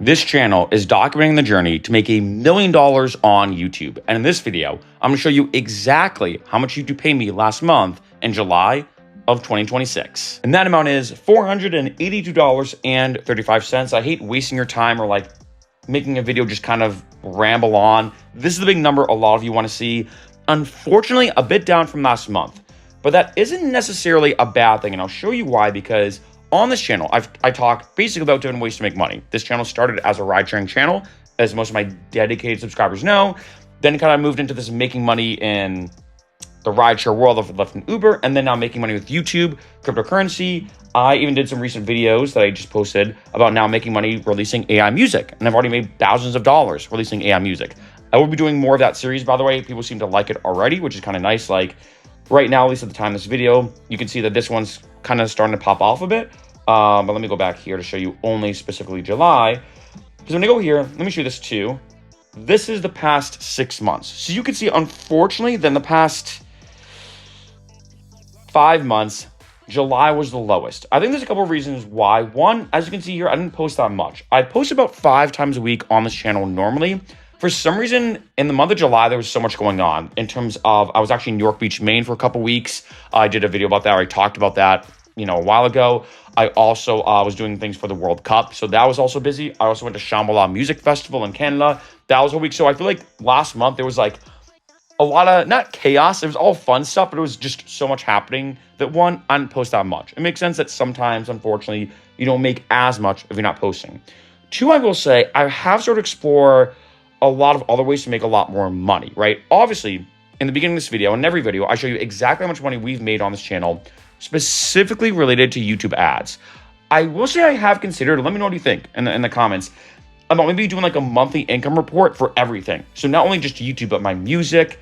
This channel is documenting the journey to make $1 million on YouTube. And in this video, I'm gonna show you exactly how much YouTube paid me last month in July of 2026. And that amount is $482.35. I hate wasting your time or like making a video just kind of ramble on. This is the big number a lot of you wanna see. Unfortunately, a bit down from last month, but that isn't necessarily a bad thing. And I'll show you why, because on this channel, I talk basically about different ways to make money. This channel started as a ride-sharing channel, as most of my dedicated subscribers know. Then it kind of moved into this making money in the rideshare world of Lyft and Uber, and then now making money with YouTube, cryptocurrency. I even did some recent videos that I just posted about now making money releasing AI music, and I've already made thousands of dollars releasing AI music. I will be doing more of that series, by the way. People seem to like it already, which is kind of nice. Like right now, at least at the time of this video, you can see that this one's kind of starting to pop off a bit. But let me go back here to show you only specifically July. Because when I go here, let me show you this too. This is the past 6 months. So you can see, unfortunately, then the past 5 months, July was the lowest. I think there's a couple of reasons why. One, as you can see here, I didn't post that much. I post about 5 times a week on this channel normally. For some reason, in the month of July, there was so much going on in terms of, I was actually in York Beach, Maine for a couple weeks. I did a video about that, where I talked about that, a while ago. I also was doing things for the World Cup, so that was also busy. I also went to Shambhala Music Festival in Canada. That was a week. So I feel like last month there was like a lot of, not chaos, it was all fun stuff, but it was just so much happening that one, I didn't post that much. It makes sense that sometimes, unfortunately, you don't make as much if you're not posting. Two, I will say, I have started to explore a lot of other ways to make a lot more money, right? Obviously, in the beginning of this video, in every video, I show you exactly how much money we've made on this channel, specifically related to YouTube ads. I will say I have considered, let me know what you think in the comments, about maybe doing like a monthly income report for everything. So not only just YouTube, but my music,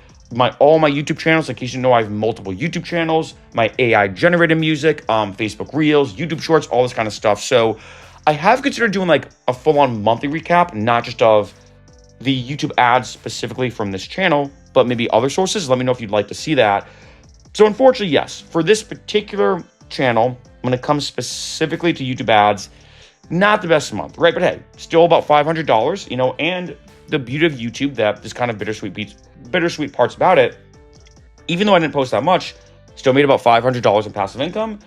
all my YouTube channels. In case you know, I have multiple YouTube channels, my AI generated music, Facebook Reels, YouTube Shorts, all this kind of stuff. So I have considered doing like a full-on monthly recap, not just of the YouTube ads specifically from this channel, but maybe other sources. Let me know if you'd like to see that. So unfortunately, yes, for this particular channel, when it comes specifically to YouTube ads, not the best month, right? But hey, still about $500, and the beauty of YouTube, that this kind of bittersweet parts about it, even though I didn't post that much, still made about $500 in passive income.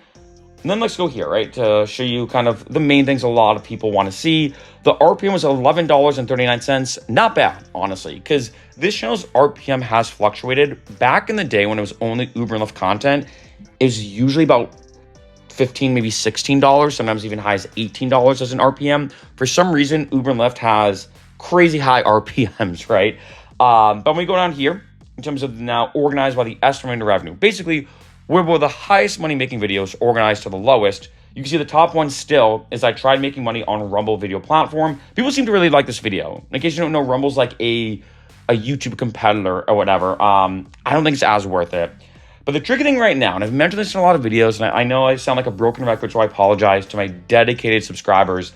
And then let's go here, right, to show you kind of the main things a lot of people want to see. The RPM was $11.39. Not bad, honestly, because this channel's RPM has fluctuated. Back in the day when it was only Uber and Lyft content, it was usually about $15, maybe $16, sometimes even high as $18 as an RPM. For some reason, Uber and Lyft has crazy high RPMs, right? But when we go down here, in terms of now organized by the estimated revenue, basically, where were the highest money-making videos organized to the lowest. You can see the top one still is I tried making money on Rumble video platform. People seem to really like this video. In case you don't know, Rumble's like a YouTube competitor or whatever. I don't think it's as worth it. But the tricky thing right now, and I've mentioned this in a lot of videos, and I know I sound like a broken record, so I apologize to my dedicated subscribers.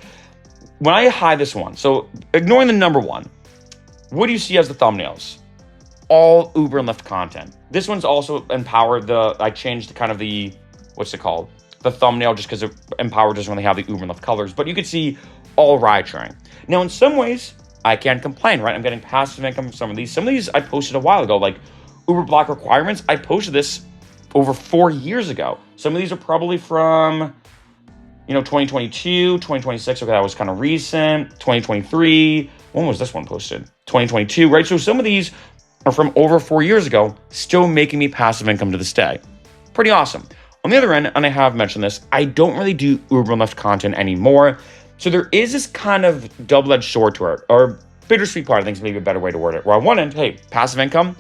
When I hide this one, so ignoring the number one, what do you see as the thumbnails? All Uber and Lyft content. This one's also empowered. I changed the kind of the, what's it called? The thumbnail, just because empowered doesn't really have the Uber and Lyft colors, but you can see all ride sharing. Now, in some ways, I can't complain, right? I'm getting passive income from some of these. Some of these I posted a while ago, like Uber Black requirements. I posted this over 4 years ago. Some of these are probably from, 2022, 2026. Okay, that was kind of recent. 2023. When was this one posted? 2022, right? So some of these are from over 4 years ago, still making me passive income to this day. Pretty awesome. On the other end, and I have mentioned this, I don't really do Uber and Lyft content anymore. So there is this kind of double-edged sword to it, or bittersweet part, I think is maybe a better way to word it. Where on one end, hey, passive income,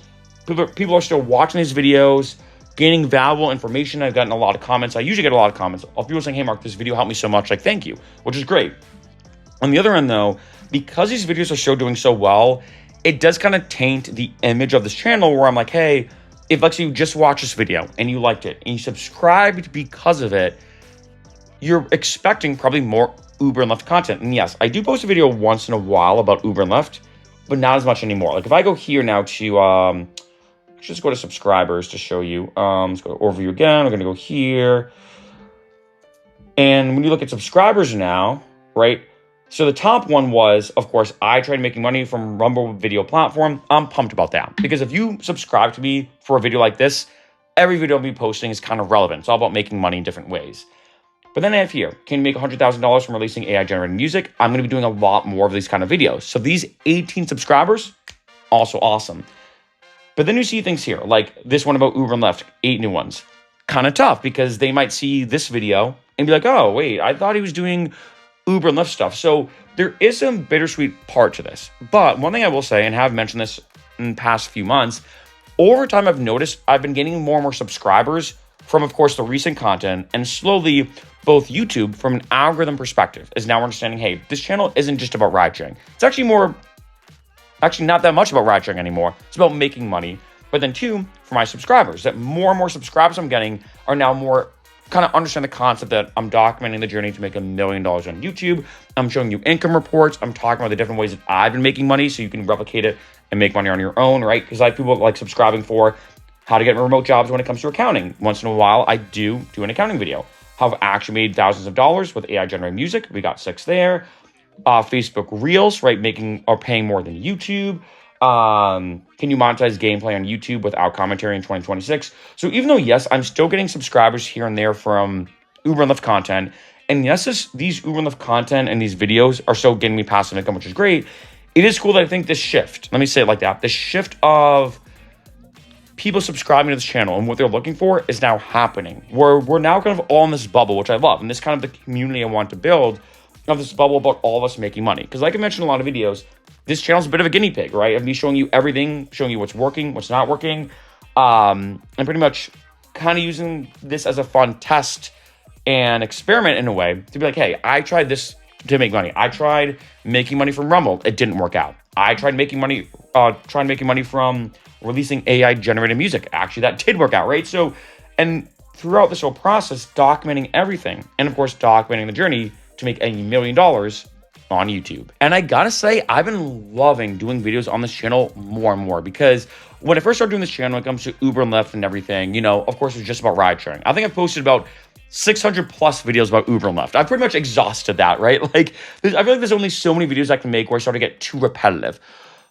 people are still watching these videos, gaining valuable information. I've gotten a lot of comments. I usually get a lot of comments of people saying, hey, Mark, this video helped me so much. Like, thank you, which is great. On the other end, though, because these videos are still doing so well, it does kind of taint the image of this channel, where I'm like, hey, if let's say you just watched this video and you liked it and you subscribed because of it, you're expecting probably more Uber and Lyft content. And yes, I do post a video once in a while about Uber and Lyft, but not as much anymore. Like if I go here now to, let's just go to subscribers to show you. Let's go to overview again. We're going to go here. And when you look at subscribers now, right? So the top one was, of course, I tried making money from Rumble video platform. I'm pumped about that because if you subscribe to me for a video like this, every video I'll be posting is kind of relevant. It's all about making money in different ways. But then I have here, can you make $100,000 from releasing AI-generated music? I'm going to be doing a lot more of these kind of videos. So these 18 subscribers, also awesome. But then you see things here, like this one about Uber and Lyft, 8 new ones. Kind of tough because they might see this video and be like, oh, wait, I thought he was doing Uber and Lyft stuff. So there is some bittersweet part to this. But one thing I will say, and have mentioned this in the past few months, over time I've noticed I've been gaining more and more subscribers from, of course, the recent content, and slowly both YouTube, from an algorithm perspective, is now understanding, hey, this channel isn't just about ride sharing. It's actually not that much about ride sharing anymore. It's about making money. But then two, for my subscribers, that more and more subscribers I'm getting are now more kind of understand the concept that I'm documenting the journey to make $1 million on YouTube. I'm showing you income reports. I'm talking about the different ways that I've been making money so you can replicate it and make money on your own, right? Because I have people like subscribing for how to get remote jobs when it comes to accounting. Once in a while, I do an accounting video. How I've actually made thousands of dollars with AI-generated music. We got 6 there. Facebook Reels, right? Paying more than YouTube. Can you monetize gameplay on YouTube without commentary in 2026? So even though, yes, I'm still getting subscribers here and there from Uber and Lyft content, and yes, these Uber and Lyft content and these videos are still getting me passive income, which is great. It is cool that I think this shift, let me say it like that, the shift of people subscribing to this channel and what they're looking for is now happening. We're now kind of all in this bubble, which I love, and this kind of the community I want to build of this bubble about all of us making money. Because like I mentioned in a lot of videos, this channel's a bit of a guinea pig, right? Of me showing you everything, showing you what's working, what's not working, and pretty much kind of using this as a fun test and experiment in a way to be like, hey, I tried this to make money. I tried making money from Rumble. It didn't work out. I tried making money from releasing AI-generated music. Actually, that did work out, right? So, and throughout this whole process, documenting everything, and of course, documenting the journey to make $1 million on YouTube. And I gotta say, I've been loving doing videos on this channel more and more because when I first started doing this channel, when it comes to Uber and Lyft and everything, of course, it's just about ride sharing. I think I've posted about 600 plus videos about Uber and Lyft. I've pretty much exhausted that, right? Like, I feel like there's only so many videos I can make where I start to get too repetitive.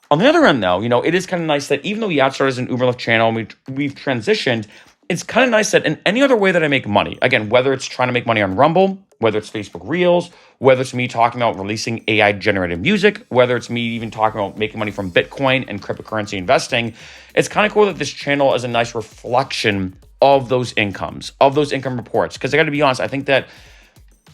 On the other end, though, it is kind of nice that even though it started as an Uber and Lyft channel and we've transitioned, it's kind of nice that in any other way that I make money, again, whether it's trying to make money on Rumble, whether it's Facebook Reels, whether it's me talking about releasing AI-generated music, whether it's me even talking about making money from Bitcoin and cryptocurrency investing, it's kind of cool that this channel is a nice reflection of those incomes, of those income reports. Because I got to be honest, I think that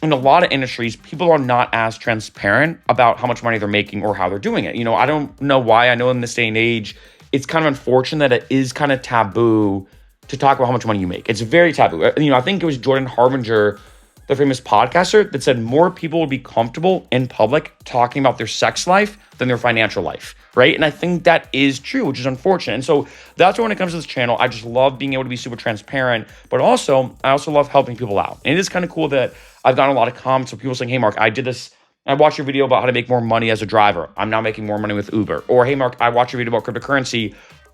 in a lot of industries, people are not as transparent about how much money they're making or how they're doing it. I don't know why. I know in this day and age, it's kind of unfortunate that it is kind of taboo to talk about how much money you make. It's very taboo. I think it was Jordan Harbinger, the famous podcaster, that said more people would be comfortable in public talking about their sex life than their financial life, right? And I think that is true, which is unfortunate. And so that's why when it comes to this channel, I just love being able to be super transparent, but also, I also love helping people out. And it is kind of cool that I've gotten a lot of comments of people saying, hey, Mark, I did this. I watched your video about how to make more money as a driver. I'm now making more money with Uber. Or, hey, Mark, I watched your video about cryptocurrency.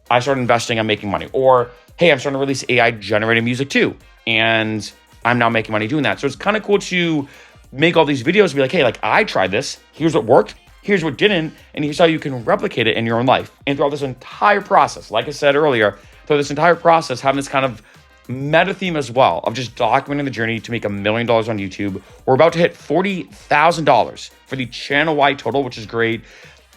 I started investing, I'm making money. Or, hey, I'm starting to release AI-generated music too. And I'm now making money doing that. So it's kind of cool to make all these videos and be like, hey, like I tried this. Here's what worked. Here's what didn't. And here's how you can replicate it in your own life. And throughout this entire process, like I said earlier, throughout this entire process, having this kind of meta theme as well of just documenting the journey to make $1 million on YouTube. We're about to hit $40,000 for the channel-wide total, which is great.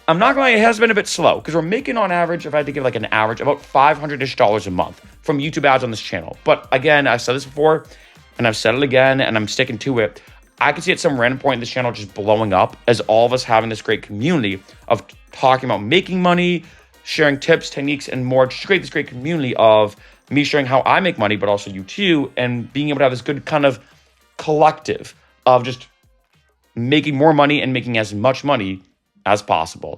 I'm not gonna lie, it has been a bit slow because we're making on average, if I had to give like an average, about $500-ish a month from YouTube ads on this channel. But again, I've said this before and I've said it again and I'm sticking to it. I can see at some random point in this channel just blowing up as all of us having this great community of talking about making money, sharing tips, techniques, and more. Just create this great community of me sharing how I make money, but also you too, and being able to have this good kind of collective of just making more money and making as much money as possible.